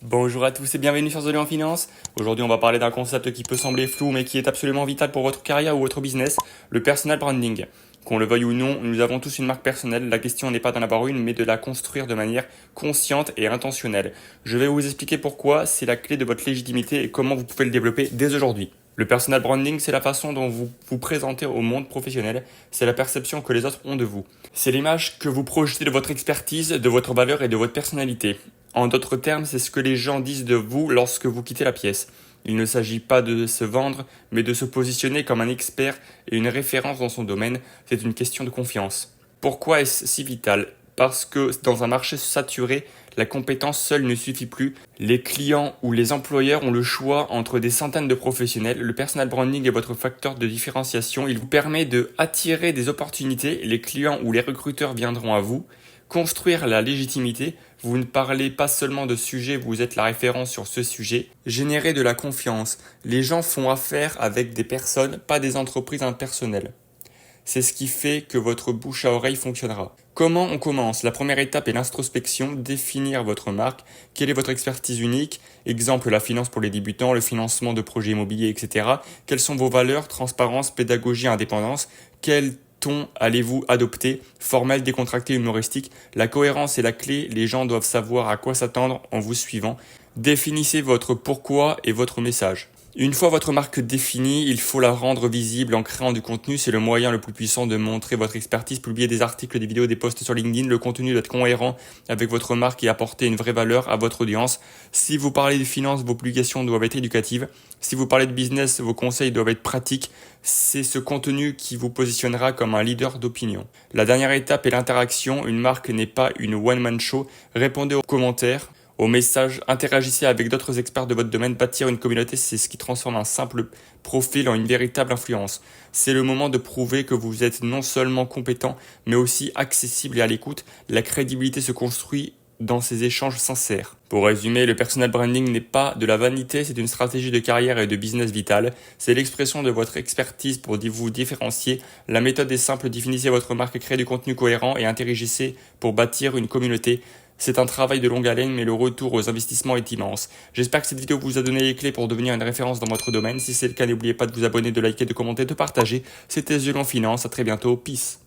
Bonjour à tous et bienvenue sur The Lyon Finance. Aujourd'hui, on va parler d'un concept qui peut sembler flou mais qui est absolument vital pour votre carrière ou votre business, le personal branding. Qu'on le veuille ou non, nous avons tous une marque personnelle. La question n'est pas d'en avoir une mais de la construire de manière consciente et intentionnelle. Je vais vous expliquer pourquoi c'est la clé de votre légitimité et comment vous pouvez le développer dès aujourd'hui. Le personal branding, c'est la façon dont vous vous présentez au monde professionnel, c'est la perception que les autres ont de vous. C'est l'image que vous projetez de votre expertise, de votre valeur et de votre personnalité. En d'autres termes, c'est ce que les gens disent de vous lorsque vous quittez la pièce. Il ne s'agit pas de se vendre, mais de se positionner comme un expert et une référence dans son domaine. C'est une question de confiance. Pourquoi est-ce si vital ? Parce que dans un marché saturé, la compétence seule ne suffit plus. Les clients ou les employeurs ont le choix entre des centaines de professionnels. Le personal branding est votre facteur de différenciation. Il vous permet de attirer des opportunités. Les clients ou les recruteurs viendront à vous. Construire la légitimité, vous ne parlez pas seulement de sujet, vous êtes la référence sur ce sujet. Générer de la confiance. Les gens font affaire avec des personnes, pas des entreprises impersonnelles. C'est ce qui fait que votre bouche à oreille fonctionnera. Comment on commence ? La première étape est l'introspection, définir votre marque, quelle est votre expertise unique, exemple la finance pour les débutants, le financement de projets immobiliers, etc. Quelles sont vos valeurs, transparence, pédagogie, indépendance, quel ton allez-vous adopter, formel, décontracté, humoristique. La cohérence est la clé, les gens doivent savoir à quoi s'attendre en vous suivant. Définissez votre pourquoi et votre message. Une fois votre marque définie, il faut la rendre visible en créant du contenu. C'est le moyen le plus puissant de montrer votre expertise. Publier des articles, des vidéos, des posts sur LinkedIn. Le contenu doit être cohérent avec votre marque et apporter une vraie valeur à votre audience. Si vous parlez de finance, vos publications doivent être éducatives. Si vous parlez de business, vos conseils doivent être pratiques. C'est ce contenu qui vous positionnera comme un leader d'opinion. La dernière étape est l'interaction. Une marque n'est pas une one-man show. Répondez aux commentaires, aux messages, interagissez avec d'autres experts de votre domaine. Bâtir une communauté, c'est ce qui transforme un simple profil en une véritable influence. C'est le moment de prouver que vous êtes non seulement compétent, mais aussi accessible et à l'écoute. La crédibilité se construit dans ces échanges sincères. Pour résumer, le personal branding n'est pas de la vanité, c'est une stratégie de carrière et de business vital. C'est l'expression de votre expertise pour vous différencier. La méthode est simple, définissez votre marque, créez du contenu cohérent et interagissez pour bâtir une communauté. C'est un travail de longue haleine, mais le retour aux investissements est immense. J'espère que cette vidéo vous a donné les clés pour devenir une référence dans votre domaine. Si c'est le cas, n'oubliez pas de vous abonner, de liker, de commenter, de partager. C'était The Lyon Finance, à très bientôt, peace.